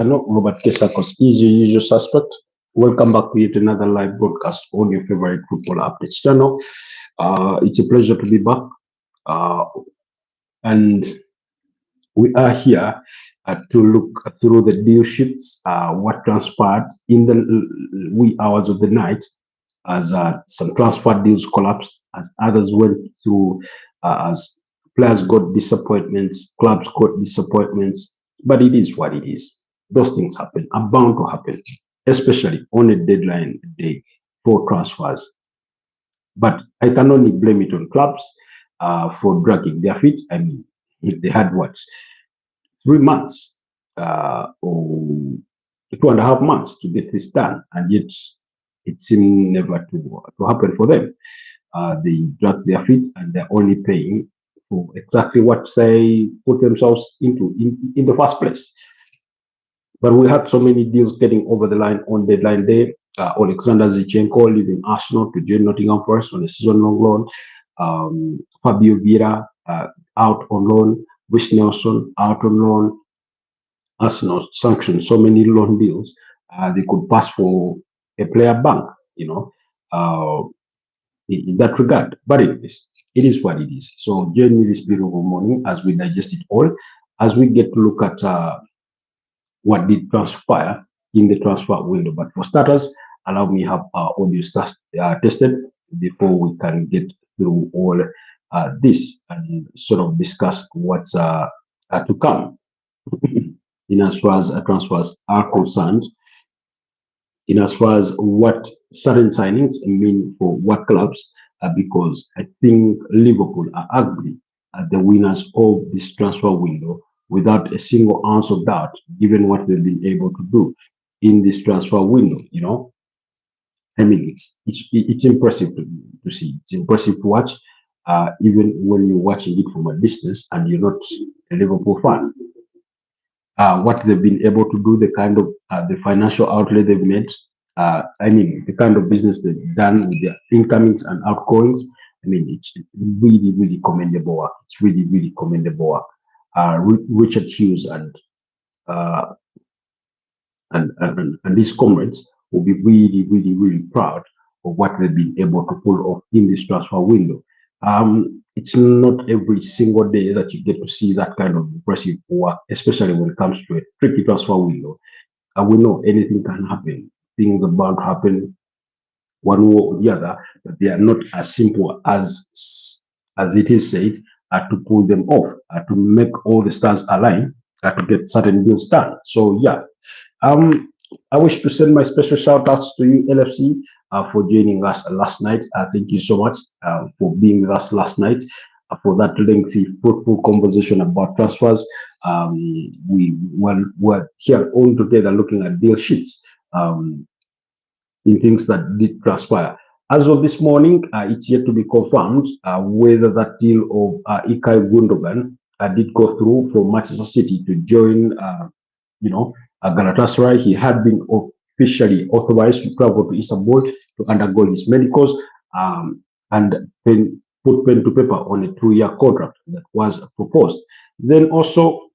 channel. Robert Kesakos is your usual suspect. Welcome back to yet another live broadcast on your favorite football updates channel. It's a pleasure to be back. Uh, and we are here to look through the deal sheets, what transpired in the wee hours of the night as some transfer deals collapsed, as others went through, as players got disappointments, clubs got disappointments. But it is what it is. Those things happen, are bound to happen, especially on a deadline day for transfers. But I can only blame it on clubs for dragging their feet. I mean, if they had what, 3 months or 2.5 months to get this done, and yet it seemed never to happen for them. They drag their feet and they're only paying for exactly what they put themselves into in the first place. But we had so many deals getting over the line on deadline day. Alexander Zichenko leaving Arsenal to join Nottingham Forest on a season-long loan. Fabio Vieira out on loan. Rich Nelson out on loan. Arsenal sanctioned so many loan deals. They could pass for a player bank, in that regard. But it is what it is. So join me this beautiful morning as we digest it all, as we get to look at what did transpire in the transfer window. But for starters, allow me have our audio tested before we can get through all this and sort of discuss what's to come in as far as transfers are concerned, in as far as what certain signings mean for what clubs, because I think Liverpool are ugly the winners of this transfer window without a single ounce of doubt, given what they've been able to do in this transfer window. I mean, it's impressive to see. It's impressive to watch, even when you're watching it from a distance and you're not a Liverpool fan. What they've been able to do, the kind of the financial outlay they've made. I mean, the kind of business they've done with their incomings and outgoings. I mean, it's really, really commendable work. It's really, really commendable work. Richard Hughes uh, and his comrades will be really, really, really proud of what they've been able to pull off in this transfer window. It's not every single day that you get to see that kind of impressive work, especially when it comes to a tricky transfer window. We know anything can happen. Things are bound to happen one way or the other, but they are not as simple as it is said to pull them off, to make all the stars align, to get certain deals done. So yeah, I wish to send my special shout outs to you, LFC, for joining us last night. Thank you so much for being with us last night for that lengthy, fruitful conversation about transfers. We were here all together looking at deal sheets in things that did transpire. As of this morning, it's yet to be confirmed whether that deal of Ilkay Gundogan did go through for Manchester City to join, Galatasaray. He had been officially authorized to travel to Istanbul to undergo his medicals and then put pen to paper on a 2-year contract that was proposed. Then also,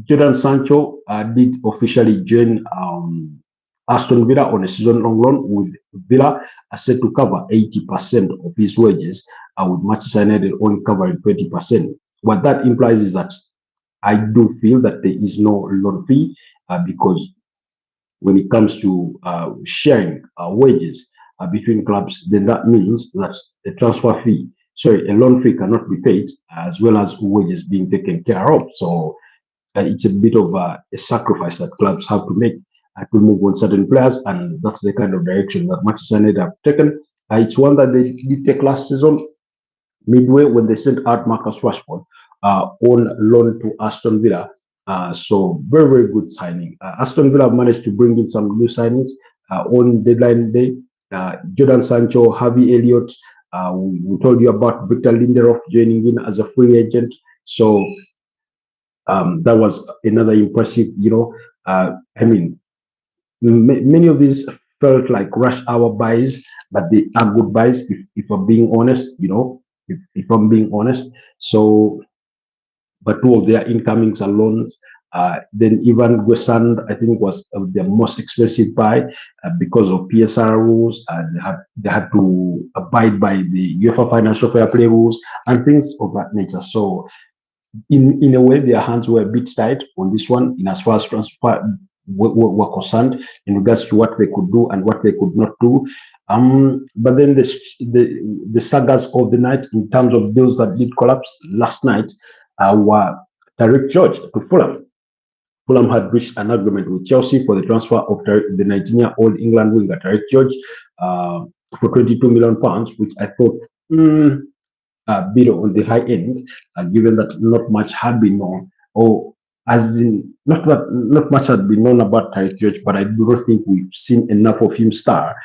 Jadon Sancho did officially join Aston Villa on a season-long loan, with Villa set to cover 80% of his wages, with Manchester United only covering 20%. What that implies is that I do feel that there is no loan fee because when it comes to sharing wages between clubs, then that means that a transfer fee, a loan fee cannot be paid as well as wages being taken care of. So it's a bit of a sacrifice that clubs have to make to move on certain players, and that's the kind of direction that Manchester United have taken. It's one that they did take last season, midway, when they sent out Marcus Rashford on loan to Aston Villa. So very, very good signing. Aston Villa managed to bring in some new signings on deadline day. Jadon Sancho, Harvey Elliott. We told you about Victor Lindelof joining in as a free agent. So that was another impressive, I mean, many of these felt like rush hour buys, but they are good buys if I'm being honest, if I'm being honest. So, but two of their incomings are loans. Then even Wesand, I think, was the most expensive buy because of PSR rules. They had to abide by the UEFA financial fair play rules and things of that nature. So in a way, their hands were a bit tied on this one in as far as transfer were concerned in regards to what they could do and what they could not do. But then the sagas of the night in terms of deals that did collapse last night were Tariq George to Fulham. Fulham had reached an agreement with Chelsea for the transfer of the 19-year All England winger Tariq George for £22 million, which I thought bit on the high end, given that not much had been known, or as in not much had been known about Tariq George, but I do not think we've seen enough of him star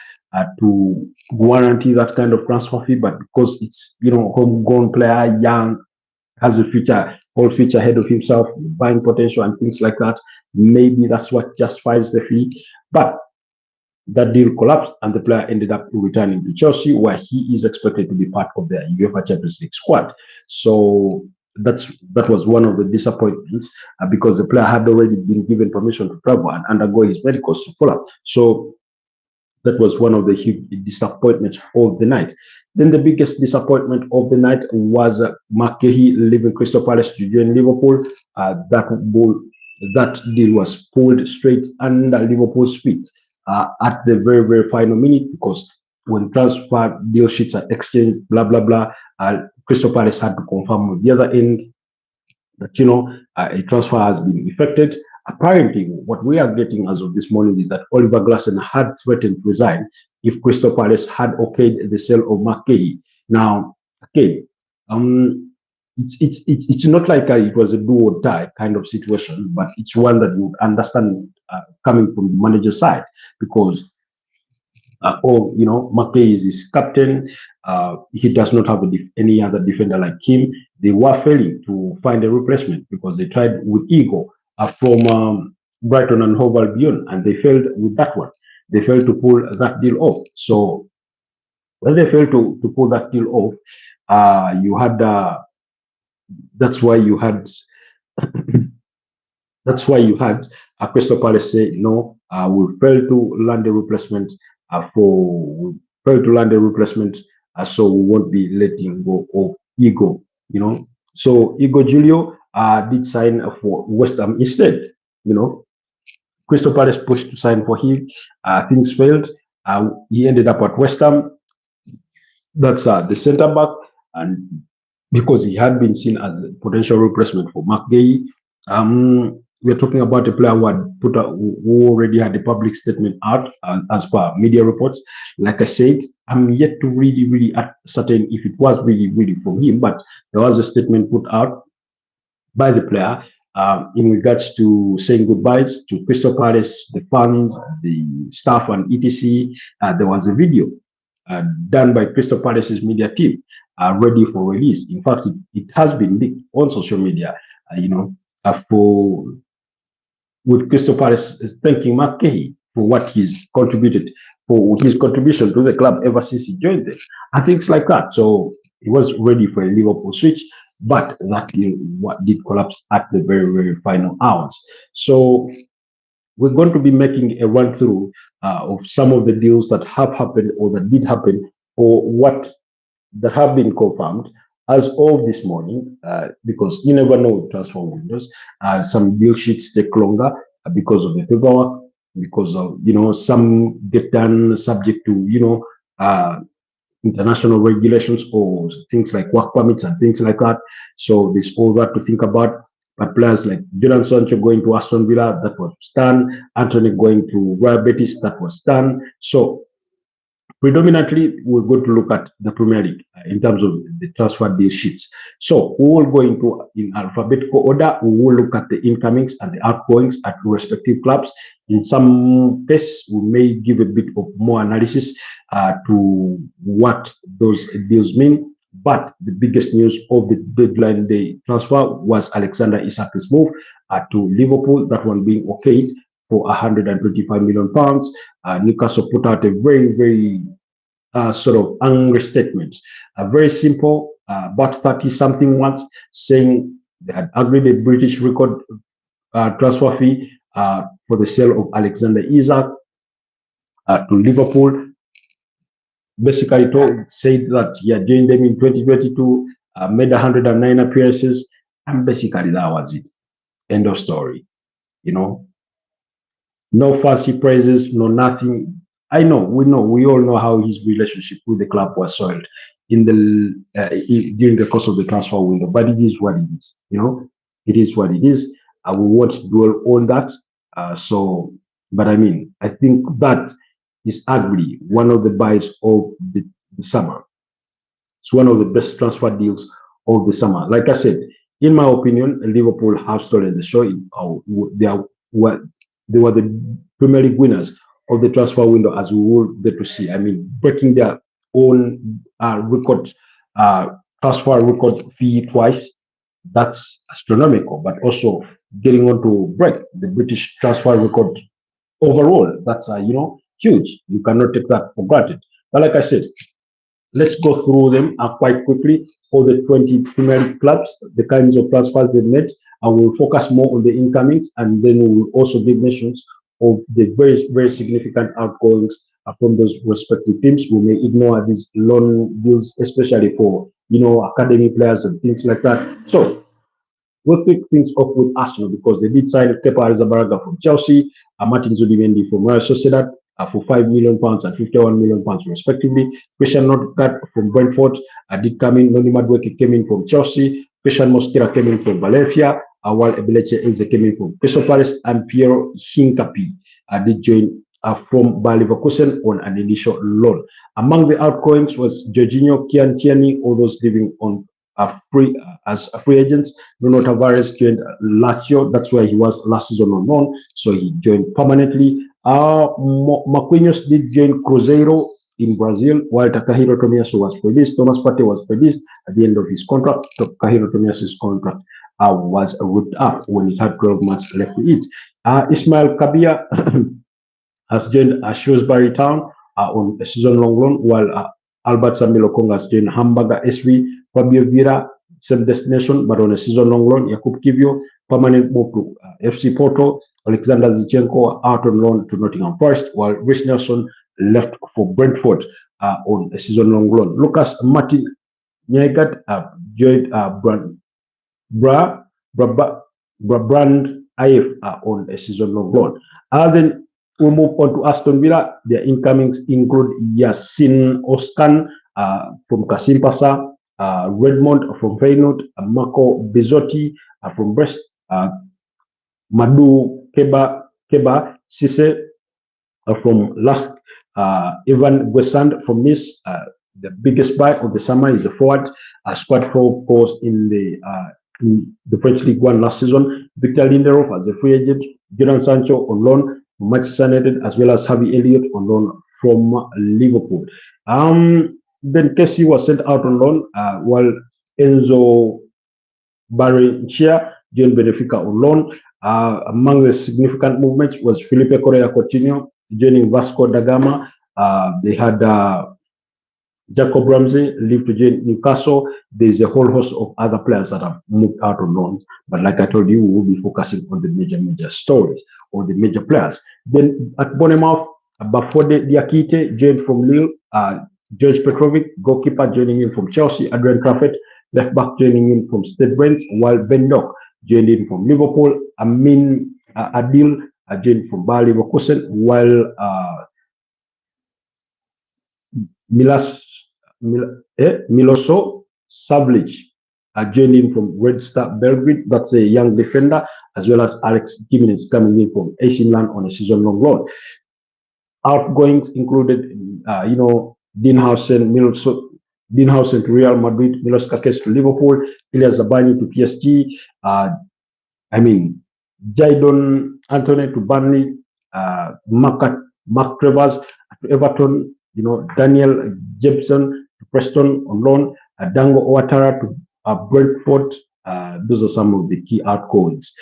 to guarantee that kind of transfer fee. But because it's homegrown player, young, has a future, whole future ahead of himself, buying potential and things like that, maybe that's what justifies the fee. But that deal collapsed and the player ended up returning to Chelsea, where he is expected to be part of the UEFA Champions League squad. So that was one of the disappointments because the player had already been given permission to travel and undergo his medicals to Fulham. So that was one of the huge disappointments of the night. Then the biggest disappointment of the night was Mark Gahey leaving Crystal Palace to join Liverpool. That deal was pulled straight under Liverpool's feet at the very, very final minute, because when transfer deal sheets are exchanged, blah, blah, blah, Crystal Palace had to confirm with the other end that, a transfer has been effected. Apparently, what we are getting as of this morning is that Oliver Glasson had threatened to resign if Crystal Palace had okayed the sale of Mark Gahey. Now, again, it's not like it was a do or die kind of situation, but it's one that you understand coming from the manager's side, because Mark Gahey is his captain. He does not have any other defender like him. They were failing to find a replacement because they tried with Ego from Brighton and Hove Albion, and they failed with that one. They failed to pull that deal off. So when they failed to pull that deal off, you had that's why you had Crystal Palace say no. We failed to land a replacement so we won't be letting go of Ego. So Ego Julio did sign for West Ham instead. Crystal Palace pushed to sign for him. Things failed. He ended up at West Ham. That's the centre back, and because he had been seen as a potential replacement for Mark Gahey, we're talking about a player who already had a public statement out as per media reports. Like I said, I'm yet to really ascertain if it was really from him, but there was a statement put out by the player in regards to saying goodbyes to Crystal Palace, the fans, the staff, and etc. There was a video done by Crystal Palace's media team ready for release. In fact, it has been leaked on social media, with Crystal Palace thanking Mark Gahey for what he's contributed, for his contribution to the club ever since he joined them, and things like that. So he was ready for a Liverpool switch, but that did collapse at the very final hours. So we're going to be making a run through of some of the deals that have happened or that did happen, or what that have been confirmed as of this morning, because you never know with transfer windows. Some deal sheets take longer because of the paperwork, because of some get done subject to international regulations or things like work permits and things like that. So there's all that to think about. But players like Jadon Sancho going to Aston Villa, that was done. Anthony going to Real Betis, that was done. So predominantly, we're going to look at the Premier League in terms of the transfer deal sheets. So we will go into in alphabetical order. We will look at the incomings and the outgoings at respective clubs. In some cases, we may give a bit of more analysis to what those deals mean. But the biggest news of the deadline day transfer was Alexander Isak's move to Liverpool, that one being okayed for £125 million. Newcastle put out a very sort of angry statement, very simple, about 30-something ones, saying they had agreed a British record transfer fee for the sale of Alexander Isak to Liverpool. Basically, said that he had joined them in 2022, made 109 appearances, and basically that was it. End of story. You know, no fancy praises, no nothing. I know, we all know how his relationship with the club was soiled in the during the course of the transfer window. But it is what it is. You know, it is what it is. I will want to dwell on that. But I mean, I think that is arguably one of the buys of the summer. It's one of the best transfer deals of the summer. Like I said, in my opinion, Liverpool have stolen the show. They are what they were the Premier League winners of the transfer window, as we will get to see. I mean, breaking their own record, transfer record fee twice. That's astronomical. But also getting on to break the British transfer record overall. That's huge. You cannot take that for granted. But like I said, let's go through them quite quickly. All the 20 Premier League clubs, the kinds of transfers they've made. I will focus more on the incomings, and then we will also give mentions of the very, very significant outgoings from those respective teams. We may ignore these loan deals, especially for academy players and things like that. So we'll pick things off with Arsenal because they did sign Kepa Arrizabalaga from Chelsea, Martin Zubimendi from Real Sociedad for £5 million and £51 million respectively. Christian Nordgaard from Brentford did come in. Noni Madueke came in from Chelsea. Christian Mosquera came in from Valencia, while Ebeleche Eze came in from Crystal Palace, and Piero Hincapié did join from Bayer Leverkusen on an initial loan. Among the outgoings was Jorginho, Kian Tierney, all those living on as free agents. Bruno Tavares joined Lazio. That's where he was last season on loan, so he joined permanently. Marquinhos did join Cruzeiro in Brazil, while Takahiro Tomiyasu was released. Thomas Partey was released at the end of his contract. Takahiro Tomiyasu's contract was ripped up when he had 12 months left to it. Ismail Kabia has joined Shrewsbury Town on a season-long loan, while Albert Sambi has joined Hamburger SV. Fabio Vieira, same destination, but on a season-long loan. Jakub Kivio, permanent move to FC Porto. Alexander Zinchenko out on loan to Nottingham Forest, while Rich Nelson left for Brentford on a season-long loan. Lucas Martin Nyegard joined Brand IF on a season-long loan. Then we move on to Aston Villa. Their incomings include Yasin Oskan from Kasimpasa, Redmond from Feyenoord, Marco Bizzotti from Brest, Madu Keba Sisse from Lask, Ivan Guessand from Nice. The biggest buy of the summer is a forward, squad 4 goals in the French League One last season. Victor Lindelof as a free agent, Jadon Sancho on loan from Manchester United, as well as Harvey Elliott on loan from Liverpool. Then Kessie was sent out on loan, while Enzo Barrenechea joined Benfica on loan. Among the significant movements was Felipe Correa Coutinho joining Vasco da Gama. They had Jacob Ramsey leave to join Newcastle. There's a whole host of other players that have moved out on loan. But like I told you, we will be focusing on the major stories or the major players. Then at Bournemouth, Bafode Diakite joined from Lille. George Petrovic, goalkeeper, joining in from Chelsea. Adrian Trafford, left back, joining in from Stade Rennes, while Ben Dock joined in from Liverpool. Amin Adil joined from Bayer Leverkusen, while Miloso Savlic joined in from Red Star Belgrade. That's a young defender, as well as Alex Gimenez coming in from AC Milan on a season-long loan. Outgoings included, Dinhausen to Real Madrid, Milos Kakes to Liverpool, Ilya Zabani to PSG. Jadon Anthony to Burnley, Mark Travers to Everton, Daniel Jebson to Preston on loan, Dango Ouattara to Brentford. Those are some of the key outgoings.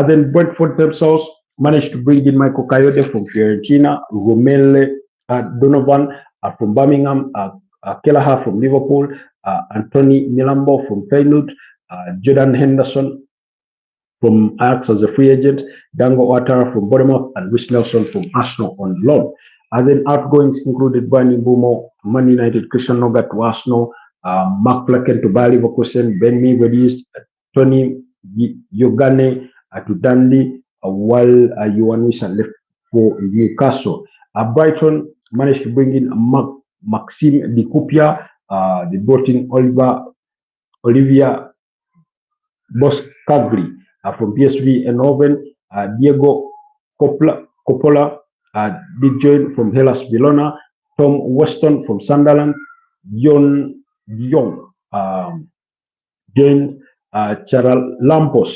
Then Brentford themselves managed to bring in Michael Kayode from Fiorentina, Romele Donovan from Birmingham, Kelleher from Liverpool, Anthony Milambo from Feyenoord, Jordan Henderson from Ajax as a free agent, Dango Ouattara from Bournemouth, and Rhys Nelson from Arsenal on loan. And then outgoings included Brandon Bumo, Man United, Christian Noga to Arsenal, Mark Flecken to Bayer Leverkusen, Ben Mee released, Tony Yogane to Dundee, while Ioannis left for Newcastle. Brighton managed to bring in Maxime Di Cupia. They brought in Olivia Boscagli from PSV Eindhoven, Diego Coppola did join from Hellas Verona, Tom Weston from Sunderland, John Young joined Charalampos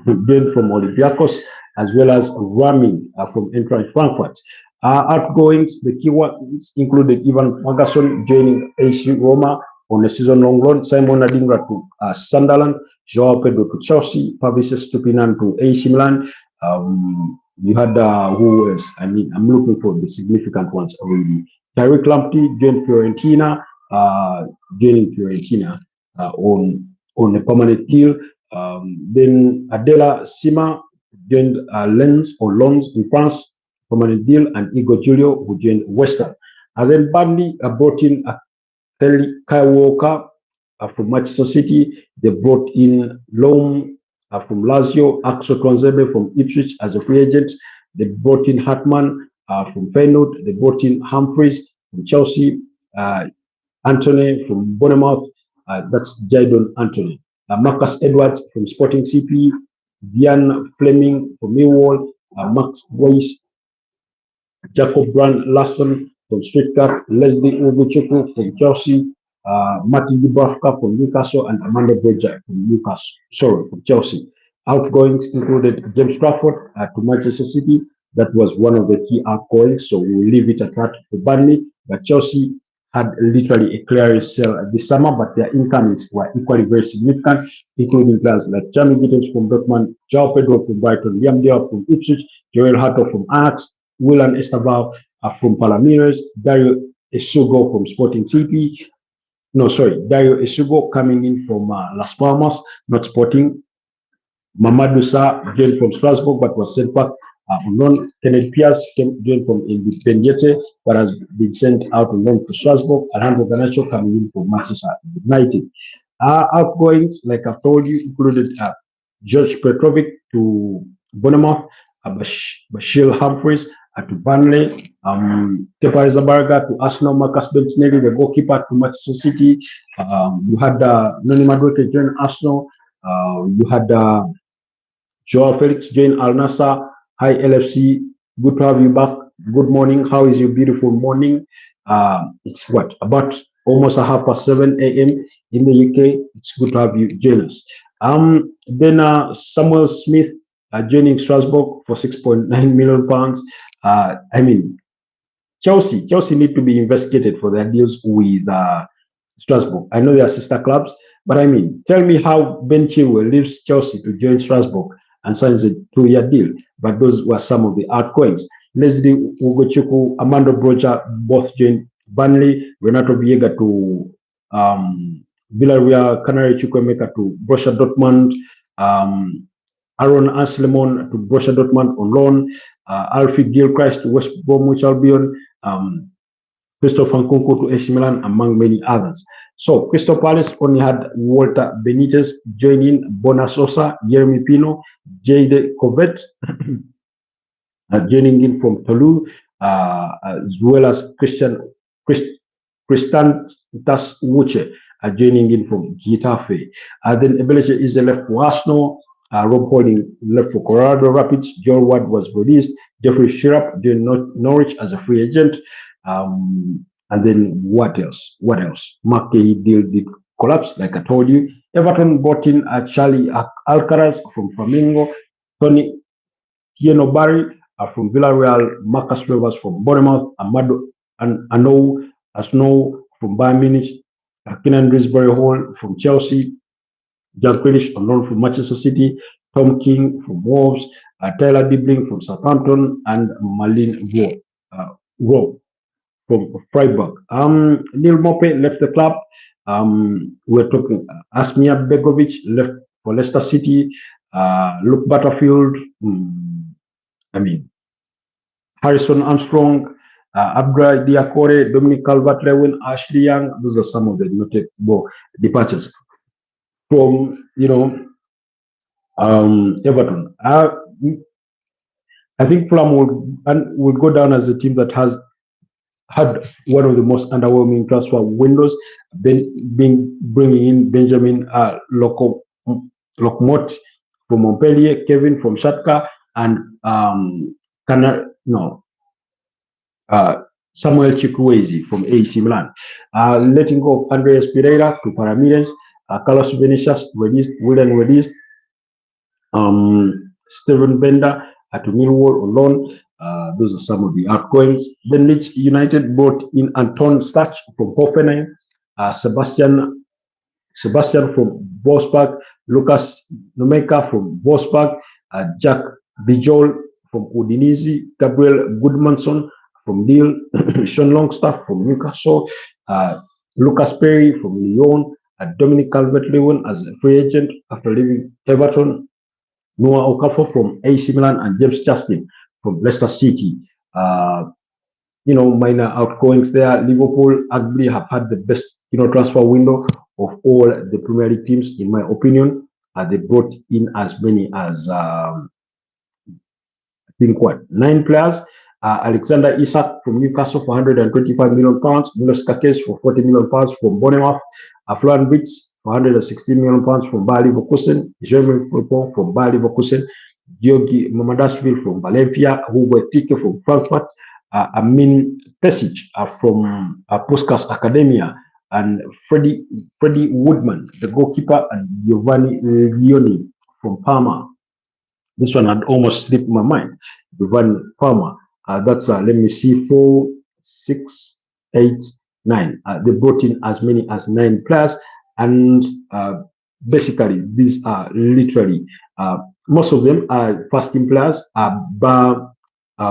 joined from Olympiacos, as well as Rami from Eintracht Frankfurt. Outgoings, the key ones included Ivan Ferguson joining AC Roma on a season-long loan, Simon Adingra to Sunderland, Joao Pedro to Chelsea, Pavis Estupinan to AC Milan. You had who else? I mean, I'm looking for the significant ones already. Tyrick Lamptey joined Fiorentina, on a permanent deal. Then Adela Sima joined Lens or Lens in France, permanent deal, and Igor Julio who joined West Ham. And then Burnley brought in Kyle Walker from Manchester City. They brought in Loam from Lazio, Axel Tuanzebe from Ipswich as a free agent. They brought in Hartman from Feyenoord. They brought in Humphreys from Chelsea, Anthony from Bournemouth. That's Jadon Anthony. Marcus Edwards from Sporting CP, Diane Fleming from Millwall, Max Boyce, Jacob Brand Larson from Stuttgart, Leslie Ugochukwu from Chelsea, Martin Dubravka from Newcastle, and Amanda Bridger from Chelsea. Outgoings included James Trafford to Manchester City. That was one of the key outgoings, so we will leave it at that for Burnley. But Chelsea had literally a clearance sale this summer, but their incomings were equally very significant, including players like Jamie Giddens from Dortmund, Joao Pedro from Brighton, Liam Delap from Ipswich, Joel Hartog from Ajax, Willan Estaval from Palmeiras, Dario Esugo from Sporting CP. Dario Esugo coming in from Las Palmas, not Sporting. Mamadou Sarr joined from Strasbourg but was sent back on loan. Kenneth Pierce joined from Independiente but has been sent out on loan to Strasbourg. Alejandro Garnacho coming in from Manchester United. Outgoings, like I've told you, included George Petrovic to Bournemouth, Bashir Humphreys to Burnley, Kepa Arrizabalaga to Arsenal, Marcus Bettinelli, the goalkeeper, to Manchester City. You had Noni Madueke join Arsenal. You had Joao Felix join Al Nassr. Hi LFC, good to have you back. Good morning. How is your beautiful morning? It's what, about almost 7:30 a.m. in the UK. It's good to have you join us. Then Samuel Smith joining Strasbourg for £6.9 million. I mean, Chelsea need to be investigated for their deals with Strasbourg. I know they are sister clubs, but I mean, tell me how Ben Chilwell leaves Chelsea to join Strasbourg and signs a 2-year deal. But those were some of the outgoings. Leslie Ugochukwu, Amanda Broja both joined Burnley, Renato Viega to Villarreal, Canary Chukwemeka to Borussia Dortmund, Aaron Anslemon to Borussia Dortmund on loan, Alfie Gilchrist to West Bromwich Albion, Christopher Nkunku to AC Milan, among many others. So Crystal Palace only had Walter Benitez joining, Bona Sosa, Jeremy Pino, Jade Covet joining in from Toulouse, as well as Christian Wuche joining in from Getafe. Then Ebeleche is left for Arsenal, Rob Holding left for Colorado Rapids, John Ward was released, Jeffrey Shirap joined Norwich as a free agent. And then what else? Mark Cahill deal did collapse, like I told you. Everton brought in Charlie Alcaraz from Flamengo, Tony Tieno Barry from Villarreal, Marcus Rivers from Bournemouth, Amado Anou Asnou from Bayern Munich, Kenan Risbury Hall from Chelsea, Jack Grealish on loan from Manchester City, Tom King from Wolves, Tyler Dibling from Southampton, and Malin Rowe from Freiburg. Neil Mope left the club. We're talking Asmir Begovic left for Leicester City. Luke Butterfield, I mean, Harrison Armstrong, Abdra Diakore, Dominic Calvert-Lewin, Ashley Young. Those are some of the notable departures from, Everton. I think Fulham will go down as a team that has had one of the most underwhelming transfer windows, bringing in Benjamin Locmot from Montpellier, Kevin from Shakhtar, and Samuel Chukwueze from AC Milan. Letting go of Andreas Pereira to Paramides, Carlos Vinicius released, William released, Steven Bender to Millwall on loan. Those are some of the outgoings. Then Leeds United brought in Anton Stach from Hoffenheim, Sebastian from Wolfsburg, Lucas Nomeka from Wolfsburg, Jack Bijol from Udinese, Gabriel Goodmanson from Lille, Sean Longstaff from Newcastle, Lucas Perry from Lyon, Dominic Calvert-Lewin as a free agent after leaving Everton, Noah Okafor from AC Milan, and James Justin from Leicester City. Minor outgoings there. Liverpool arguably have had the best, transfer window of all the Premier League teams, in my opinion. They brought in as many as, I think, 9 players. Alexander Isak from Newcastle for £125 million, Milos Kakes for £40 million from Bournemouth, Florian Wirtz for £116 million from Bayer Leverkusen, Jeremy Frimpong from Bayer Leverkusen, Georgi Mamadashvili from Valencia, Hugo Tike from Frankfurt, Amin Pesic from Puskas Academia, and Freddie Woodman, the goalkeeper, and Giovanni Leoni from Parma. This one had almost slipped my mind. Giovanni Parma. That's let me see, 4, 6, 8, 9. They brought in as many as 9 players, and basically these are literally most of them are first team players.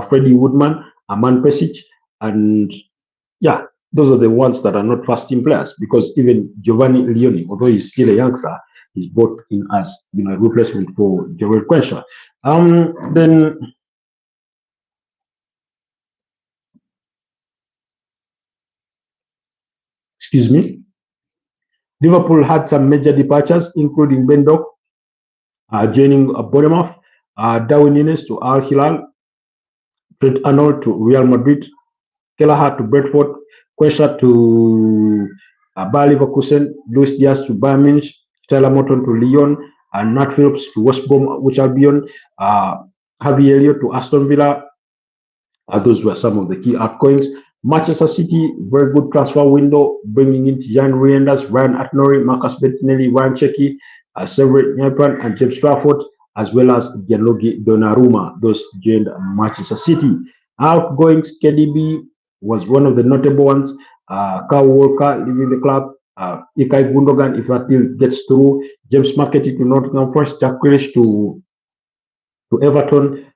Freddie Woodman, Aman Pesic, and yeah, those are the ones that are not first team players, because even Giovanni Leoni, although he's still a youngster, is brought in as a replacement for Joel Quenshaw. Then excuse me, Liverpool had some major departures, including Bendok joining Bournemouth, Darwin Núñez to Al Hilal, Trent Arnold to Real Madrid, Kelleher to Brentford, Quenshaw to Bayer Leverkusen, Luis Diaz to Bayern Munich, Tyler Morton to Lyon, and Nat Phillips to West Bromwich Albion, Harvey Elliott to Aston Villa. Those were some of the key outgoings. Manchester City, very good transfer window, bringing in Jan Reinders, Ryan Atnori, Marcus Bettinelli, Ryan Checky, Severin Nypan, and James Trafford, as well as Gianluigi Donnarumma. Those joined Manchester City. Outgoings, KDB was one of the notable ones. Kyle Walker leaving the club. Ilkay Gundogan, if that deal gets through. James McAtee to Nottingham Forest. Jack Grealish to Everton.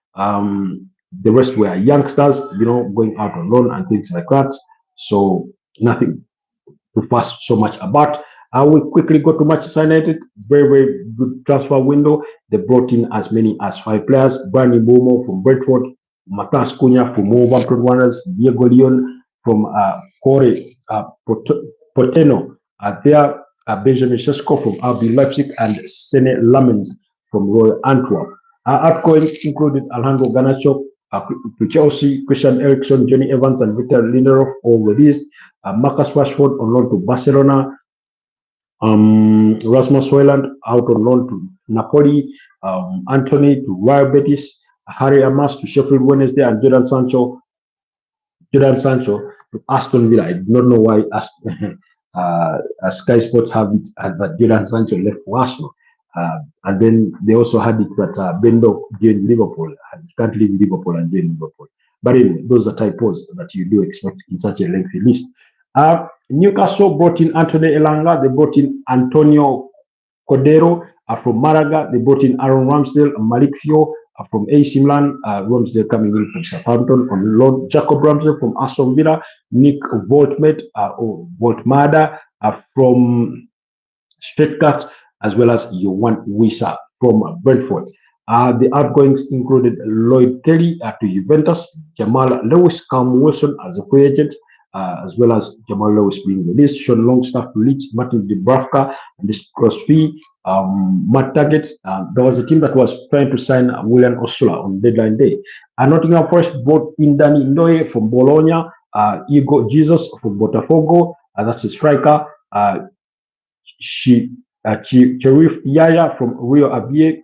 The rest were youngsters, going out on loan and things like that. So nothing to fuss so much about. I will quickly go to Manchester United. Very, very good transfer window. They brought in as many as 5 players. Brani Mbomo from Brentford, Matas Cunha from Wolverhampton Wanderers, Diego Leon from Corre Porteno. Benjamin Sesko from RB Leipzig, and Sene Lamens from Royal Antwerp. Outgoings included Alejandro Garnacho to Chelsea, Christian Eriksen, Johnny Evans, and Victor Lindelof, all released. Marcus Rashford on loan to Barcelona. Rasmus Højlund out on loan to Napoli. Anthony to Real Betis. Harry Amas to Sheffield Wednesday, and Jadon Sancho to Aston Villa. I do not know why Sky Sports have it that Jadon Sancho left for Arsenal. And then they also had it that Bendo joined Liverpool, and can't leave Liverpool and join Liverpool. But anyway, those are typos that you do expect in such a lengthy list. Newcastle brought in Anthony Elanga. They brought in Antonio Cordero from Malaga. They brought in Aaron Ramsdale, Malik Theo from AC Milan. Ramsdale coming in from Southampton on loan. Jacob Ramsdale from Aston Villa. Nick Voltmada from Stuttgart, as well as Yohan Wissa from Brentford. The outgoings included Lloyd Kelly to Juventus, Jamal Lewis, Cam Wilson as a free agent, as well as Jamal Lewis being released, Sean Longstaff to Leeds, Martin Dubravka, and this cross fee, Matt Targets. There was a team that was trying to sign William Osula on deadline day. Nottingham Forest brought in Danny Ndoye from Bologna, Igor Jesus from Botafogo, that's a striker, Cherif Yaya from Rio Ave,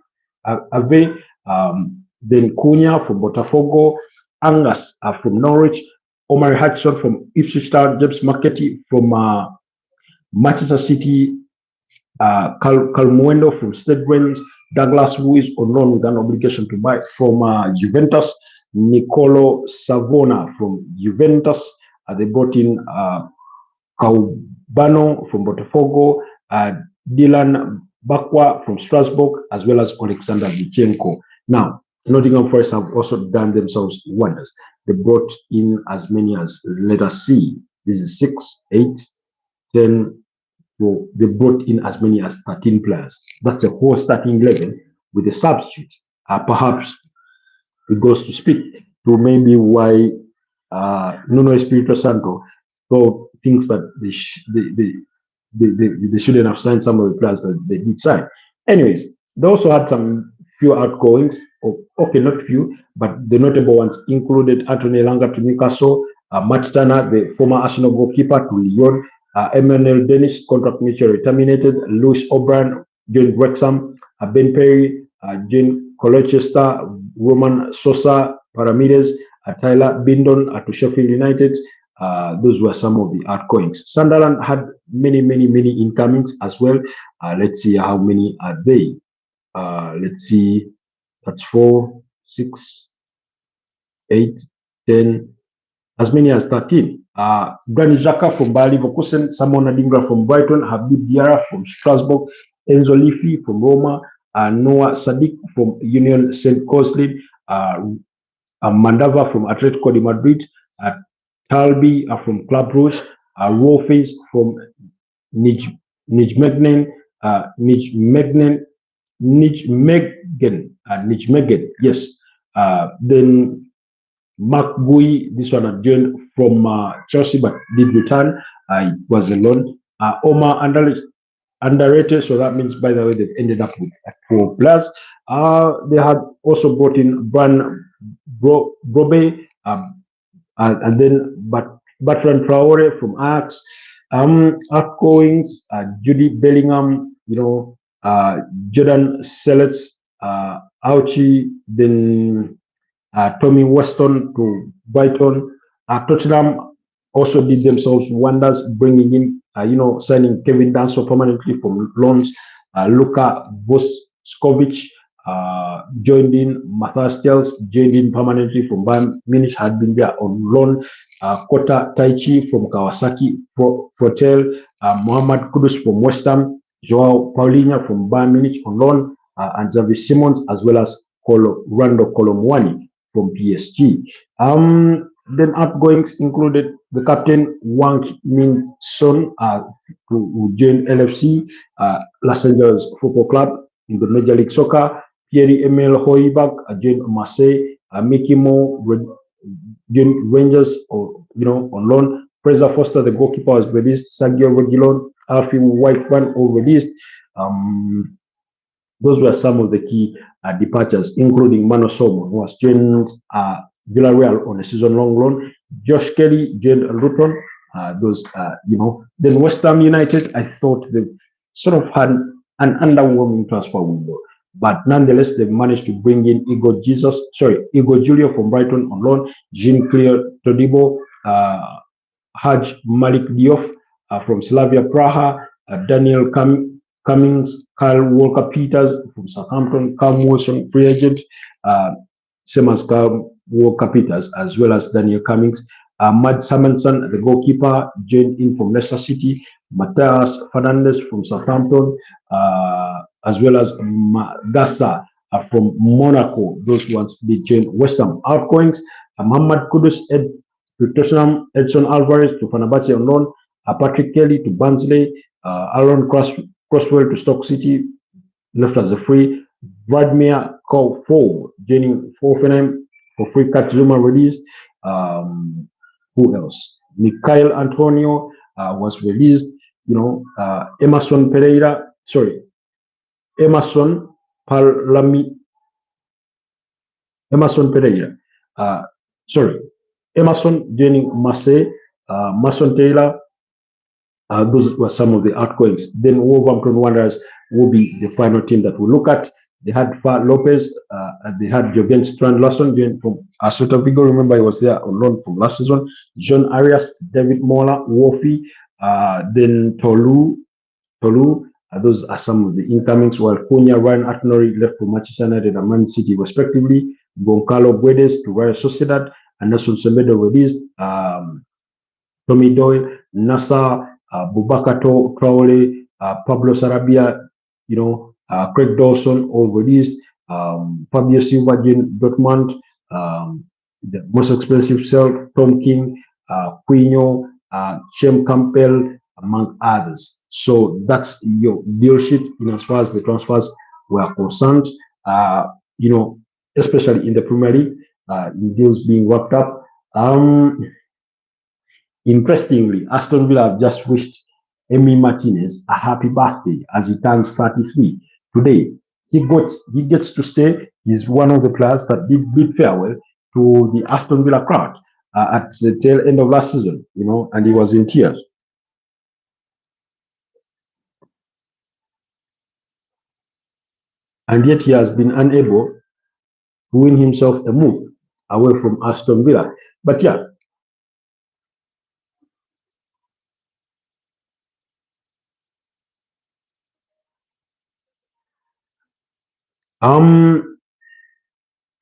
then Cunha from Botafogo, Angus from Norwich, Omar Hudson from Ipswich Town, James McKetty from Manchester City, Calmuendo from Stade Rennes, Douglas Luiz on loan with an obligation to buy from Juventus, Nicolo Savona from Juventus. They brought in Caubano from Botafogo, Dylan Bakwa from Strasbourg, as well as Alexander Zichenko. Now, Nottingham Forest have also done themselves wonders. They brought in as many as, let us see, this is 6, 8, 10. So they brought in as many as 13 players. That's a whole starting 11 with the substitutes. Perhaps it goes to speak to maybe why Nuno Espirito Santo thought things that they shouldn't have signed some of the players that they did sign. Anyways, they also had some few outgoings. Okay, not few, but the notable ones included Anthony Elanga to Newcastle, Matt Turner, the former Arsenal goalkeeper, to Lyon, Emmanuel Dennis, contract mutually terminated, Lewis O'Brien, John Wrexham, Ben Perry, Jane Colchester, Roman Sosa, Paramides, Tyler Bindon to Sheffield United. Those were some of the outgoings. Sunderland had many incomings as well. Let's see how many are they. Let's see, that's 4, 6, 8, 10, as many as 13. Granit Xhaka from Bayer Leverkusen, Simon Adingra from Brighton, Habib Diarra from Strasbourg, Enzo Lifi from Roma, Noah Sadiq from Union St. Coslin, Mandava from Atletico de Madrid, Talbi from Club Brugge, Wolfes from Nijmegen, yes. Then Mark Gui, this one had joined from Chelsea but did return. It was a loan. Omar underrated, so that means, by the way, they've ended up with 4 players. They had also brought in Bran Brobe, and then Bertrand Traore from Ajax. Outgoings, Judy Bellingham, Jordan Selets, Auchi, then Tommy Weston to Brighton. Tottenham also did themselves wonders, bringing in, signing Kevin Danso permanently from loans. Luka Voskovic joined in. Matthias Tels joined in permanently from Bayern Munich, had been there on loan. Kota Taichi from Kawasaki Frotel, Mohamed Kudus from West Ham, Joao Paulinho from Bayern Munich on loan, and Xavi Simons, as well as Rando Kolomwani from PSG. Then outgoings included the captain Wang Min Son, who joined LFC, Los Angeles Football Club in the Major League Soccer. Pierre-Emile Højbjerg joined Marseille. Mickey Moore joined Rangers, on loan. Fraser Foster, the goalkeeper, was released. Sergio Reguilon, Alfie Whiteman, all released. Those were some of the key departures, including Mano Solomon, who was joined Villarreal on a season-long loan. Josh Kelly joined Luton. Then West Ham United, I thought they sort of had an underwhelming transfer window, but nonetheless, they managed to bring in Igor Julio from Brighton on loan, Jean-Claire Todibo, Haj Malik Diouf from Slavia Praha, Daniel Cummings, Kyle Walker-Peters from Southampton, Cam Wilson, free agent, same as Kyle Walker-Peters, as well as Daniel Cummings. Matt Samuelson, the goalkeeper, joined in from Leicester City. Matthias Fernandez from Southampton, as well as Magassa from Monaco. Those ones did join West Ham. Outgoings, Mohamed Kudus to Tottenham, Edson Alvarez to Fenerbahce on loan, Patrick Kelly to Barnsley, Aaron Crosswell to Stoke City, left as a free, Vladimir Kofor joining Hoffenheim for free cut Zuma released. Who else? Mikhail Antonio was released. Emerson Pereira, sorry, Emerson Parlami, Emerson Pereira, uh, sorry, Emerson joining Marseille, Mason Taylor. Those were some of the outgoings. Then Wolverhampton Wanderers will be the final team that we'll look at. They had Fat Lopez, they had Jürgen Strand-Larsen from Celta Vigo. Remember, he was there on loan from last season. John Arias, David Mola, Wolfie, then Tolu. Those are some of the incomings. While Cunha, Ryan Atnori left for Manchester United and Man City, respectively. Goncalo Guedes to Real Sociedad, and Nelson Semedo released. Tommy Doyle, Nassar, Boubacar Traore, Pablo Sarabia, Craig Dawson, all released. Fabio Silva, Dortmund, the most expensive sell, Tom King, Quino, Shem Campbell, among others. So that's your deal sheet as far as the transfers were concerned. Especially in the Premier League, in deals being wrapped up. Interestingly, Aston Villa have just wished Emi Martinez a happy birthday as he turns 33 today. He gets to stay. He's one of the players that did bid farewell to the Aston Villa crowd at the tail end of last season, and he was in tears. And yet he has been unable to win himself a move away from Aston Villa. But yeah,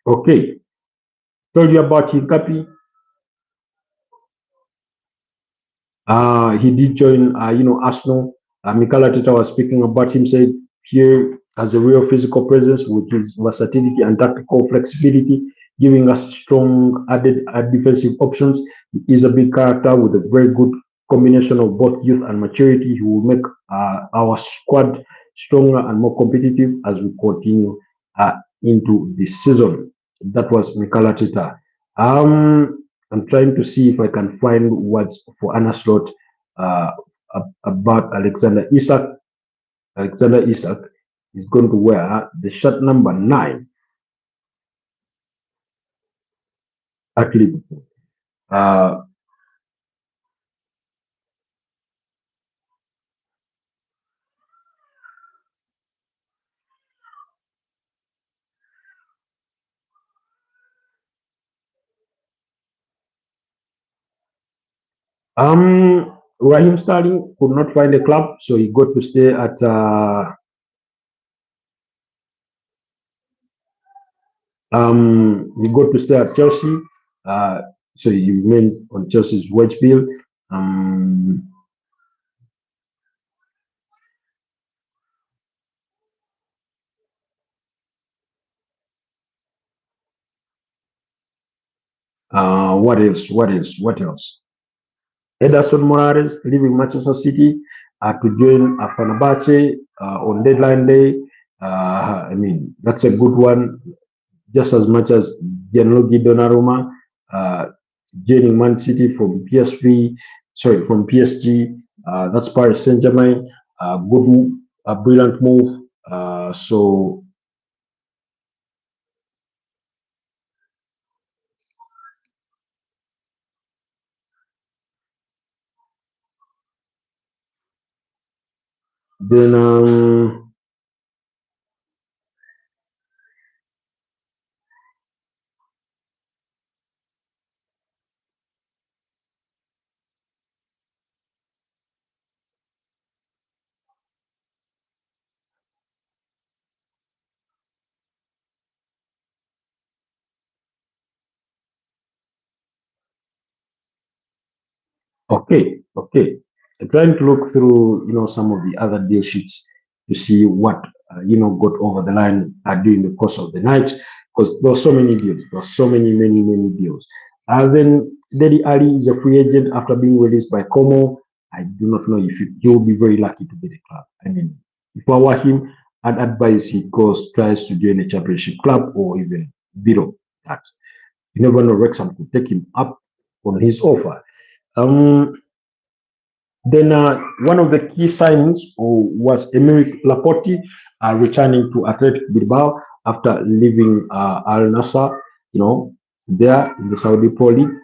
okay. Told you about Hinkapi. He did join, Arsenal. Mikel Arteta was speaking about him, said here has a real physical presence with his versatility and tactical flexibility, giving us strong added defensive options. He is a big character with a very good combination of both youth and maturity. He will make our squad stronger and more competitive as we continue into the season. That was Mikel Arteta. I'm trying to see if I can find words for Anna Slot about Alexander Isak. Alexander Isak is going to wear the shirt number 9 at Liverpool. Raheem Sterling could not find a club, so he got to stay at Chelsea. So he remains on Chelsea's wage bill. What else? Ederson Morales leaving Manchester City to join Fenerbahce on deadline day. I mean, that's a good one, just as much as Gianluigi Donnarumma joining Man City from from PSG. That's Paris Saint-Germain. Good, a brilliant move. So then okay. I'm trying to look through, some of the other deal sheets to see what, got over the line during the course of the night, because there were so many deals. There were so many deals. Then Deli Ali is a free agent after being released by Como. I do not know if he will be very lucky to get a club. I mean, if I were him, I'd advise he tries to join a championship club or even below that. You never know, Wrexham could take him up on his offer. Um, then one of the key signings was Emerick Laporte returning to Athletic Bilbao after leaving Al Nassr, there in the Saudi Pro League.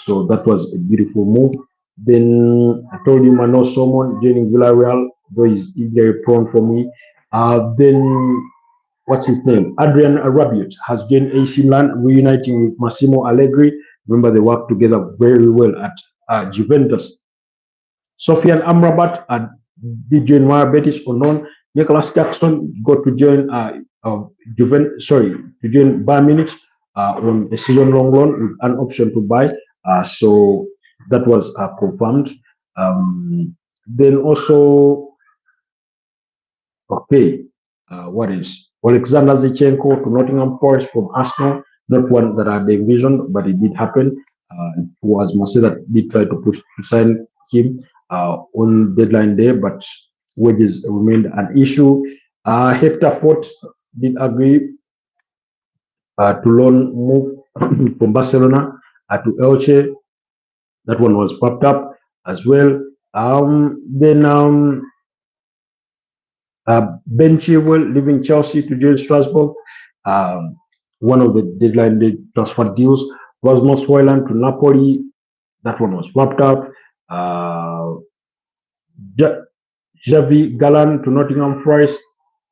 So that was a beautiful move. Then I told you Mano Somon joining Villarreal, though he's injury prone for me. Then what's his name? Adrian Rabiot has joined AC Milan, reuniting with Massimo Allegri. Remember, they worked together very well at Juventus. Sofian Amrabat did join Real Betis unknown. Nicholas Jackson got to join to join Bayern Munich on a season-long loan with an option to buy. So that was confirmed. Then also, okay, what is Alexander Zichenko to Nottingham Forest from Arsenal? Not one that I had envisioned, but it did happen. It was Marseille that did try to sign him on deadline day, but wages remained an issue. Hector Fort did agree to loan move from Barcelona to Elche. That one was popped up as well. Then Ben Chilwell leaving Chelsea to join Strasbourg. One of the deadline day transfer deals. Rasmus Højlund to Napoli. That one was wrapped up. Javi Gallan to Nottingham Forest.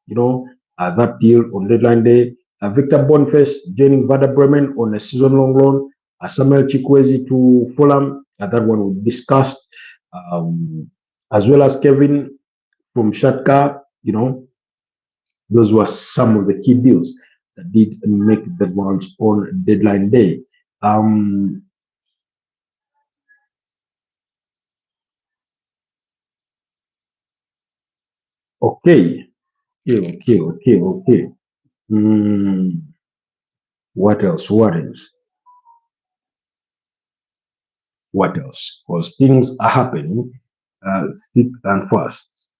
That deal on deadline day. Victor Boniface joining Werder Bremen on a season-long loan. Samuel Chikwueze to Fulham. That one we discussed. As well as Kevin from Shakhtar. Those were some of the key deals that did make the rounds on deadline day. Okay. What else? What else? Because things are happening thick and fast.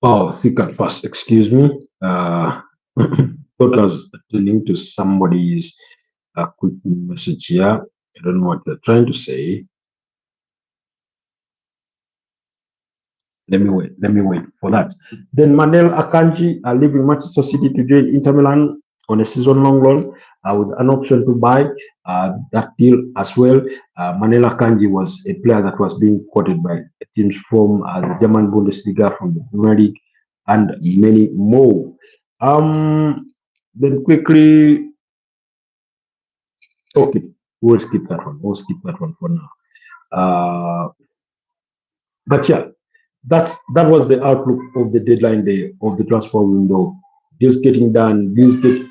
Oh, thick and fast. Excuse me. Thought I was attending to somebody's quick message here. I don't know what they're trying to say. Let me wait for that. Then Manuel Akanji leaving Manchester City to join Inter Milan on a season-long loan with an option to buy that deal as well. Manuel Akanji was a player that was being quoted by teams from the German Bundesliga, from the Premier League, and many more. Then quickly, okay, we'll skip that one. We'll skip that one for now. But yeah, that was the outlook of the deadline day of the transfer window. Deals getting done, deals get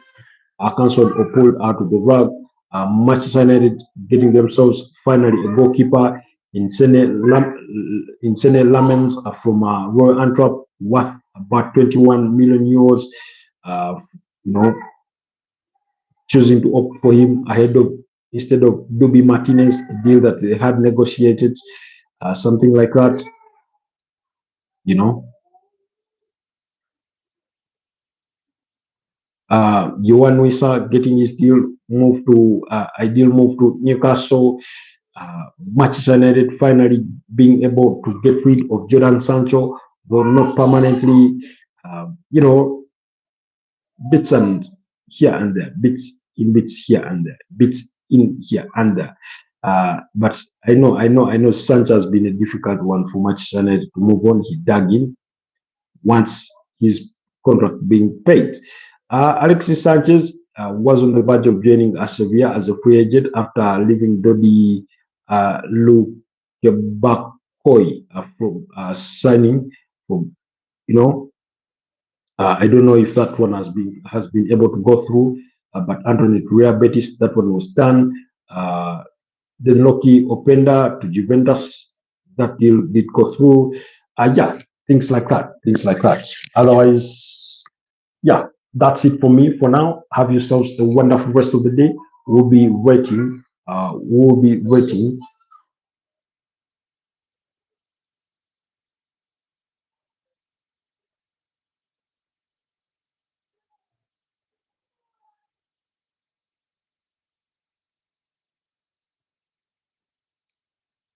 cancelled or pulled out of the rug. Manchester United getting themselves finally a goalkeeper in Lamens from Royal Antwerp, worth about 21 million euros. Choosing to opt for him instead of Dubi Martinez, a deal that they had negotiated, something like that. Yohan Wissa getting his ideal move to Newcastle. Manchester United finally being able to get rid of Jordan Sancho, though not permanently. Bits and here and there, bits here and there, bits in here and there. But I know Sancho has been a difficult one for Manchester United to move on. He dug in once his contract being paid. Alexis Sanchez was on the verge of joining Sevilla as a free agent after leaving Dodi Lukebakoi from signing from, I don't know if that one has been able to go through. but Anthony Rea Betis, that one was done. The Loki Openda to Juventus, that deal did go through. Yeah, things like that. Things like that. Otherwise, yeah, that's it for me for now. Have yourselves a wonderful rest of the day. We'll be waiting. We'll be waiting.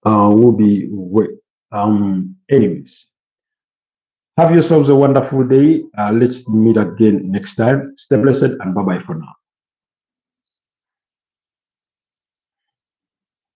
We'll be wait. Anyways, have yourselves a wonderful day. Let's meet again next time. Stay blessed and bye bye for now.